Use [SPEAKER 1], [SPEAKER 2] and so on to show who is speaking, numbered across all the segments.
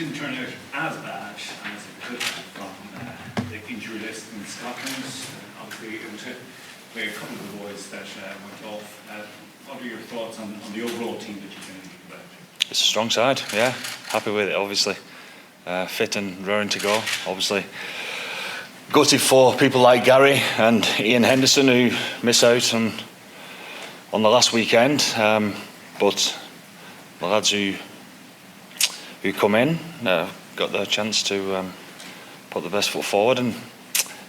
[SPEAKER 1] didn't turn out as bad as it could have from the injury list in Scotland. Obviously, it was a couple of the boys that went off. What are your thoughts on the overall team that you've been about?
[SPEAKER 2] It's a strong side, yeah. Happy with it, obviously. Fit and raring to go, obviously. Gutted for people like Gary and Ian Henderson who miss out on the last weekend. But the lads who come in got their chance to put the best foot forward, and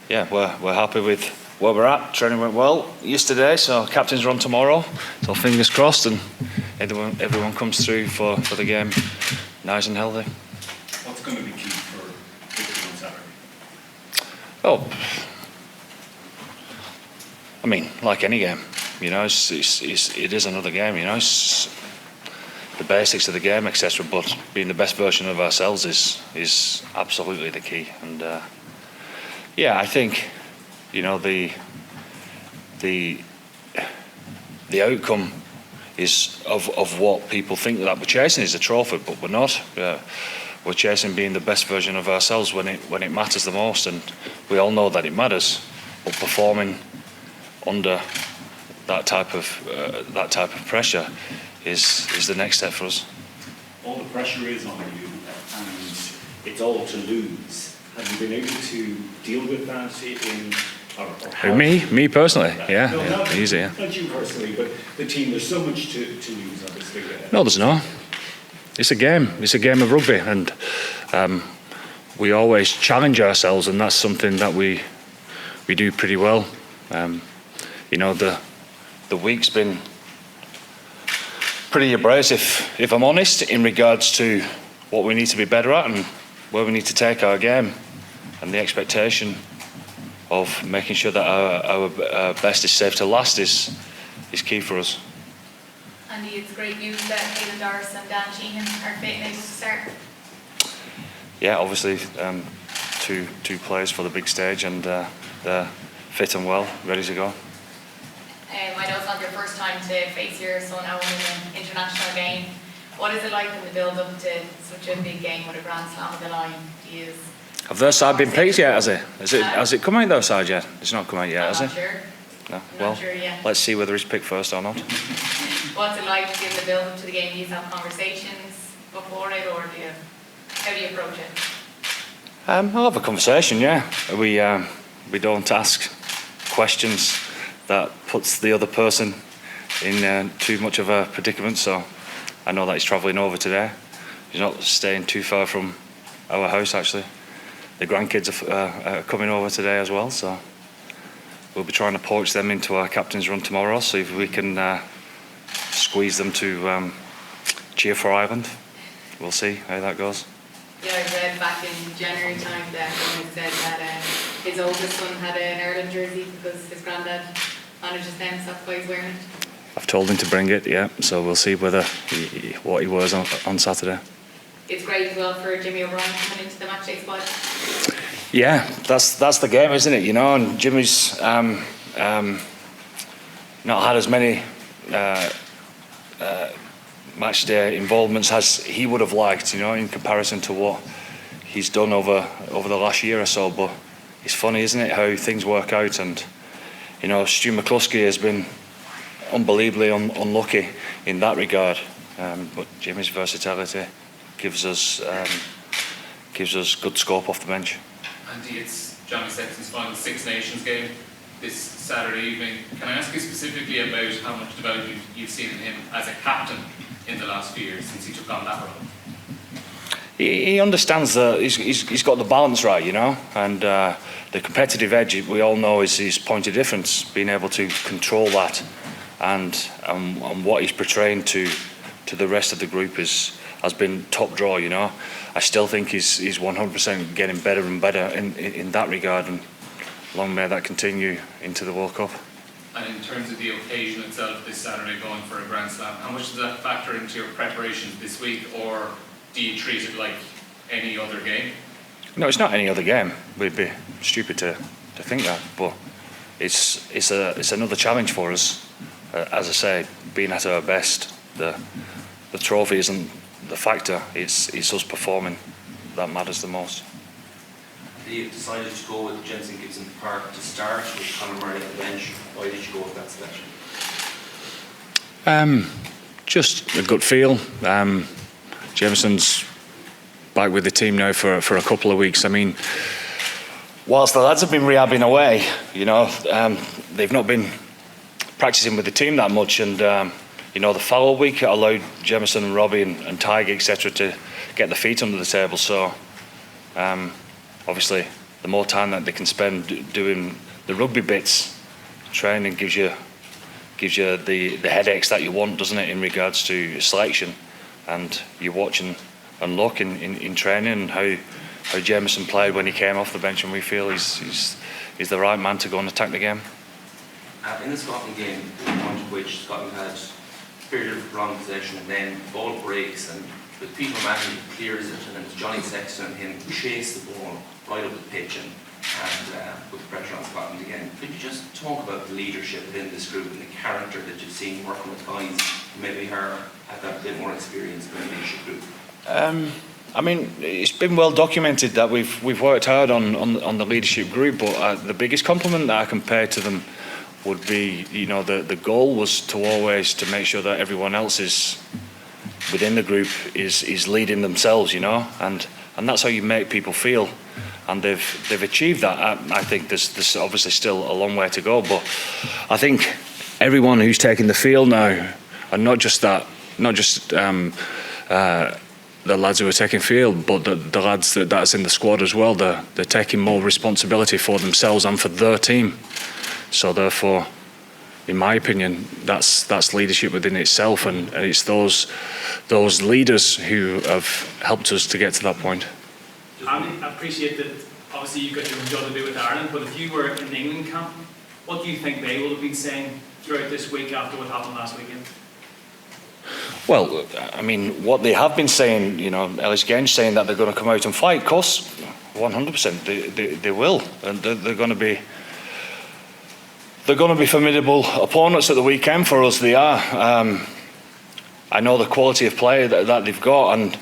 [SPEAKER 2] yeah, we're happy with where we're at. Training went well yesterday, so captains run tomorrow. So fingers crossed, and everyone comes through for the game nice and healthy.
[SPEAKER 1] What's going to be key for victory on Saturday?
[SPEAKER 2] Oh, I mean, like any game, you know, it is another game, you know. It's the basics of the game, etc. But being the best version of ourselves is absolutely the key. And yeah, I think, you know, the outcome is of what people think that we're chasing is a trophy, but we're not. We're chasing being the best version of ourselves when it matters the most, and we all know that it matters. But performing under that type of pressure is the next step for us.
[SPEAKER 1] All the pressure is on you, and it's all to lose. Have you been able to deal with that in?
[SPEAKER 2] Me personally, yeah,
[SPEAKER 1] no,
[SPEAKER 2] yeah, easy. Yeah.
[SPEAKER 1] Not you personally, but the team. There's so much to lose, obviously.
[SPEAKER 2] No, there's not. It's a game. It's a game of rugby, and we always challenge ourselves, and that's something that we do pretty well. You know, the week's been pretty abrasive, if I'm honest, in regards to what we need to be better at and where we need to take our game, and the expectation of making sure that our best is safe to last is key for us.
[SPEAKER 3] Andy, it's great news that Aidan Doris and Dan Sheehan are fit and able to start.
[SPEAKER 2] Yeah, obviously two players for the big stage, and they're fit and well, ready to go.
[SPEAKER 3] I know it's not your first time to face your son Owen in an international game. What is it like in the build-up to such a big game with a Grand Slam on the line?
[SPEAKER 2] Have their side been picked yet, has it? Has it come out their side yet? It's not come out yet, has it?
[SPEAKER 3] Sure.
[SPEAKER 2] No.
[SPEAKER 3] I'm
[SPEAKER 2] well,
[SPEAKER 3] not sure yet.
[SPEAKER 2] Let's see whether he's picked first or not.
[SPEAKER 3] What's it like in the build-up to the game? Do you have conversations before it, or how do you approach it?
[SPEAKER 2] I'll have a conversation, yeah. We don't ask questions that puts the other person in too much of a predicament, so I know that he's travelling over today. He's not staying too far from our house, actually. The grandkids are coming over today as well, so we'll be trying to poach them into our captain's run tomorrow, see if we can squeeze them to cheer for Ireland. We'll see how that goes.
[SPEAKER 3] Yeah, I read back in January time that Owen said that his oldest son had an Ireland jersey because his granddad manages them, so that's why he's wearing it.
[SPEAKER 2] I've told him to bring it, yeah, so we'll see whether what he wears on Saturday.
[SPEAKER 3] It's great as well for Jimmy O'Brien coming into the matchday squad.
[SPEAKER 2] Yeah, that's the game, isn't it? You know, and Jimmy's not had as many match day involvements as he would have liked, you know, in comparison to what he's done over the last year or so. But it's funny, isn't it, how things work out. And you know, Stu McCluskey has been unbelievably unlucky in that regard. But Jimmy's versatility gives us good scope off the bench.
[SPEAKER 4] Andy, it's Johnny Sexton's final Six Nations game this Saturday evening. Can I ask you specifically about how much development you've seen in him as a captain in the last few years since he took on that role?
[SPEAKER 2] He understands that he's got the balance right, you know, and the competitive edge we all know is his point of difference, being able to control that, and what he's portraying to the rest of the group has been top draw, you know. I still think he's 100% getting better and better in that regard, and long may that continue into the World Cup.
[SPEAKER 4] And in terms of the occasion itself this Saturday, going for a Grand Slam, how much does that factor into your preparations this week, or do you treat it like any other game?
[SPEAKER 2] No, it's not any other game. We'd be stupid to think that, but it's another challenge for us. As I say, being at our best, the trophy isn't the factor. It's us performing that matters the most.
[SPEAKER 5] You've decided to go with Jensen Gibson Park to start with Conor Murray on the bench. Why did you go with that selection?
[SPEAKER 2] Just a gut feel. Jameson's back with the team now for a couple of weeks. I mean, whilst the lads have been rehabbing away, they've not been practicing with the team that much, and the foul week allowed Jameson and Robbie and Tiger, etc., to get their feet under the table. So obviously the more time that they can spend doing the rugby bits, training gives you the headaches that you want, doesn't it, in regards to selection. And you watch and look in training and how Jameson played when he came off the bench, and we feel he's the right man to go and attack the game.
[SPEAKER 5] In the Scotland game, the point at which Scotland had a period of wrong possession, and then ball breaks, and with Peter O'Mahony clears it, and then it's Johnny Sexton and him chase the ball right up the pitch and put the pressure on Scotland again. Could you just talk about the leadership within this group and the character that you've seen working with guys who maybe have that bit more experience in the leadership group?
[SPEAKER 2] I mean, it's been well documented that we've worked hard on the leadership group, but the biggest compliment that I can pay to them would be, the goal was to always to make sure that everyone else is within the group is leading themselves, and that's how you make people feel, and they've achieved that. I think there's obviously still a long way to go, but I think everyone who's taking the field now, and not just the lads who are taking field, but the lads that's in the squad as well, they're taking more responsibility for themselves and for their team. So therefore, in my opinion, that's leadership within itself, and it's those leaders who have helped us to get to that point.
[SPEAKER 6] I appreciate that. Obviously, you've got your own job to do with Ireland, but if you were in the England camp, what do you think they will have been saying throughout this week after what happened last weekend?
[SPEAKER 2] Well, I mean, what they have been saying, Ellis Genge saying that they're going to come out and fight. Of course, 100%, they will, and they're going to be. They're going to be formidable opponents at the weekend for us. They are. I know the quality of play that they've got, and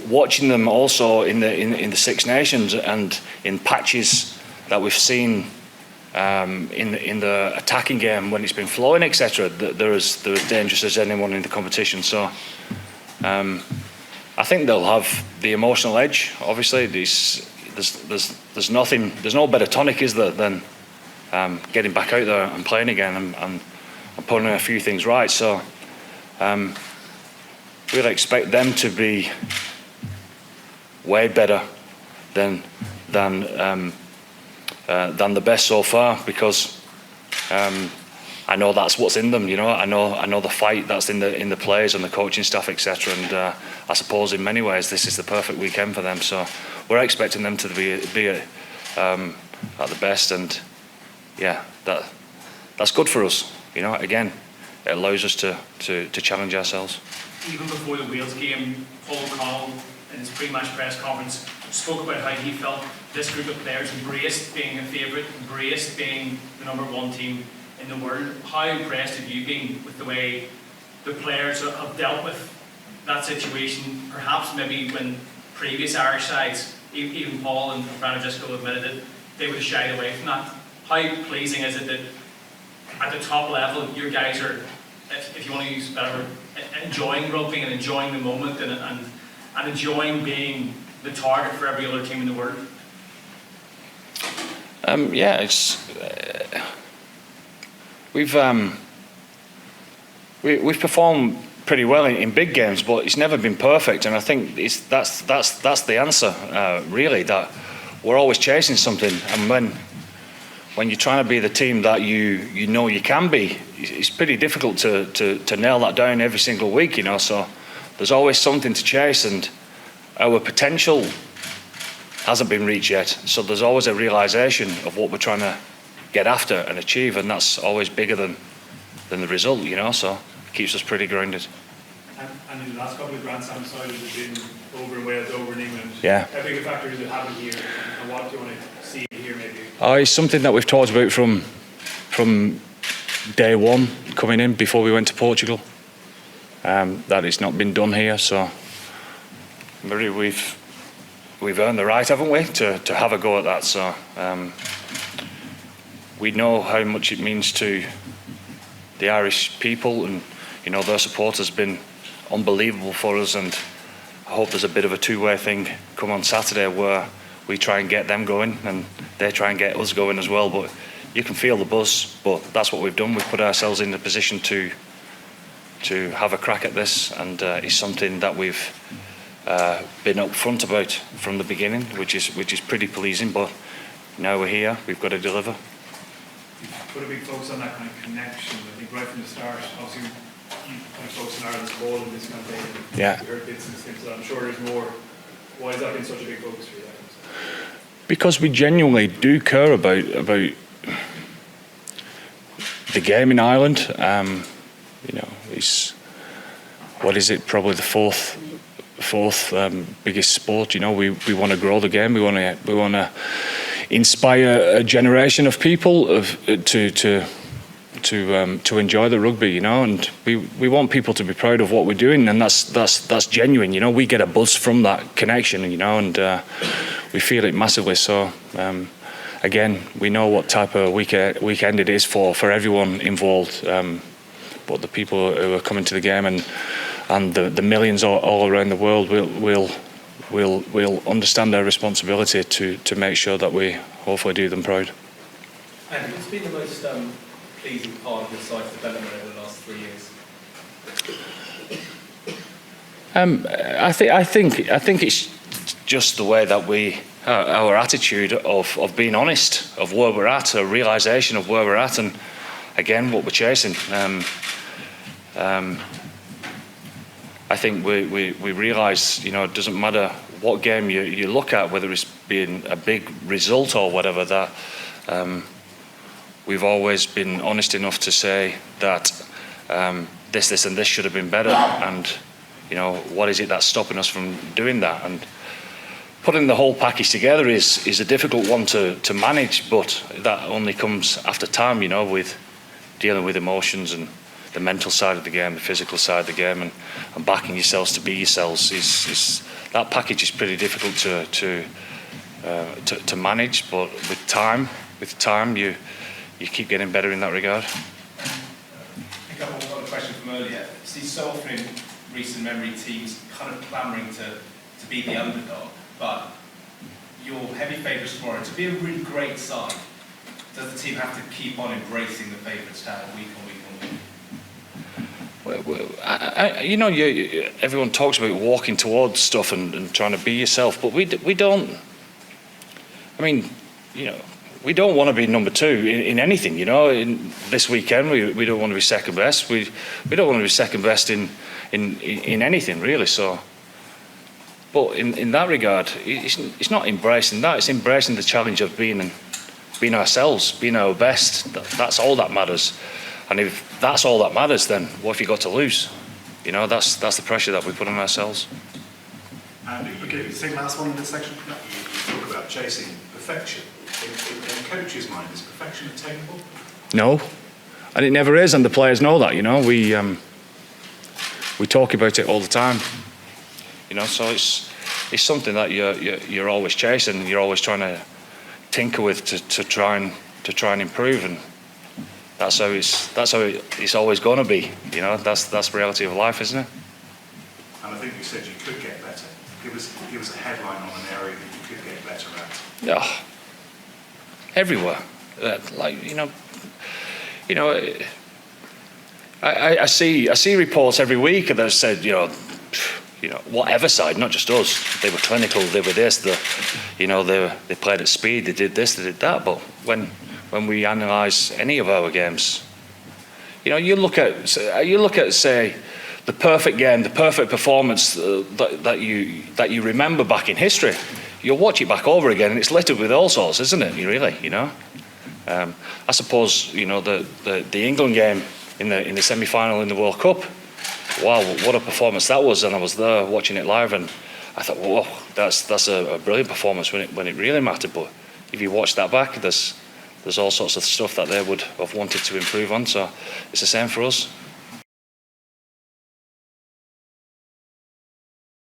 [SPEAKER 2] watching them also in the Six Nations and in patches that we've seen in the attacking game when it's been flowing, etc. They're as dangerous as anyone in the competition. So I think they'll have the emotional edge. Obviously, there's no better tonic, is there, than getting back out there and playing again and putting a few things right. So we'd expect them to be way better than the best so far, because I know that's what's in them. I know the fight that's in the players and the coaching staff, etc. And I suppose in many ways this is the perfect weekend for them. So we're expecting them to be at the best, and yeah, that's good for us. Again, it allows us to challenge ourselves.
[SPEAKER 6] Even before the Wales game, Paul O'Connell in his pre-match press conference spoke about how he felt this group of players embraced being a favourite, embraced being the #1 team in the world. How impressed have you been with the way the players have dealt with that situation? Perhaps maybe when previous Irish sides, even Paul and Brandon Driscoll admitted that they would have shied away from that. How pleasing is it that at the top level your guys are, if you want to use a better word, enjoying rugby and enjoying the moment and enjoying being the target for every other team in the world?
[SPEAKER 2] We've performed pretty well in big games, but it's never been perfect, and I think that's the answer, really, that we're always chasing something, and when you're trying to be the team that you know you can be, it's pretty difficult to nail that down every single week, so there's always something to chase, and our potential hasn't been reached yet, so there's always a realisation of what we're trying to get after and achieve, and that's always bigger than the result, so it keeps us pretty grounded.
[SPEAKER 7] And in the last couple of Grand Slam finals have been over in Wales, over in England.
[SPEAKER 2] Yeah.
[SPEAKER 7] How big a factor does it have in here, and what do you want to see here maybe?
[SPEAKER 2] It's something that we've talked about from day one coming in before we went to Portugal. That it's not been done here, so we've we've earned the right, haven't we, to have a go at that. So we know how much it means to the Irish people, and their support has been unbelievable for us, and I hope there's a bit of a two-way thing come on Saturday where we try and get them going and they try and get us going as well. But you can feel the buzz, but that's what we've done. We've put ourselves in the position to have a crack at this, and it's something that we've been upfront about from the beginning, which is pretty pleasing. But now we're here, we've got to deliver.
[SPEAKER 7] You've put a big focus on that kind of connection. I think right from the start, obviously, you kind of focus on Ireland's role in this campaign.
[SPEAKER 2] Yeah.
[SPEAKER 7] We heard bits and things, so I'm sure there's more. Why has that been such a big focus for you?
[SPEAKER 2] Because we genuinely do care about the game in Ireland. It's what is it? Probably the fourth biggest sport. We want to grow the game. We want to inspire a generation of people to enjoy the rugby. And we want people to be proud of what we're doing, and that's genuine. We get a buzz from that connection. And we feel it massively. So again, we know what type of weekend it is for everyone involved. But the people who are coming to the game and the millions all around the world will understand their responsibility to make sure that we hopefully do them proud.
[SPEAKER 8] And what's been the most pleasing part of your site's development over the last 3 years?
[SPEAKER 2] I think it's just the way that our attitude of being honest of where we're at, a realisation of where we're at, and again what we're chasing. I think we realise, it doesn't matter what game you look at, whether it's being a big result or whatever, that we've always been honest enough to say that this and this should have been better, and what is it that's stopping us from doing that. And putting the whole package together is a difficult one to manage, but that only comes after time, with dealing with emotions and the mental side of the game, the physical side of the game, and backing yourselves to be yourselves. That package is pretty difficult to manage, but with time, you keep getting better in that regard.
[SPEAKER 8] Pick up on a question from earlier. See, so often in recent memory, teams kind of clamouring to be the underdog, but your heavy favourites tomorrow, to be a really great side, does the team have to keep on embracing the favourite style week on week on week?
[SPEAKER 2] Everyone talks about walking towards stuff and trying to be yourself, but we don't. I mean, we don't want to be number two in anything. In this weekend, we don't want to be second best. We don't want to be second best in anything really. So, but in that regard, it's not embracing that. It's embracing the challenge of being ourselves, being our best. That's all that matters. And if that's all that matters, then what have you got to lose? That's the pressure that we put on ourselves.
[SPEAKER 9] Andy, okay, same last one in this section. You talk about chasing perfection. In a coach's mind, is perfection attainable?
[SPEAKER 2] No, and it never is, and the players know that. We talk about it all the time. So it's something that you're always chasing. You're always trying to tinker with to try and improve, and that's how it's always going to be. That's the reality of life, isn't it?
[SPEAKER 9] And I think you said you could get better. Give us a headline on an area that you could get better at.
[SPEAKER 2] Yeah, everywhere. I see reports every week that said, whatever side, not just us. They were clinical. They were this. They played at speed. They did this. They did that. But when we analyse any of our games, you look at say the perfect game, the perfect performance that you remember back in history. You'll watch it back over again, and it's littered with all sorts, isn't it? I suppose the England game in the semi-final in the World Cup. Wow, what a performance that was! And I was there watching it live, and I thought, whoa, that's a brilliant performance when it really mattered. But if you watch that back, there's all sorts of stuff that they would have wanted to improve on. So it's the same for us.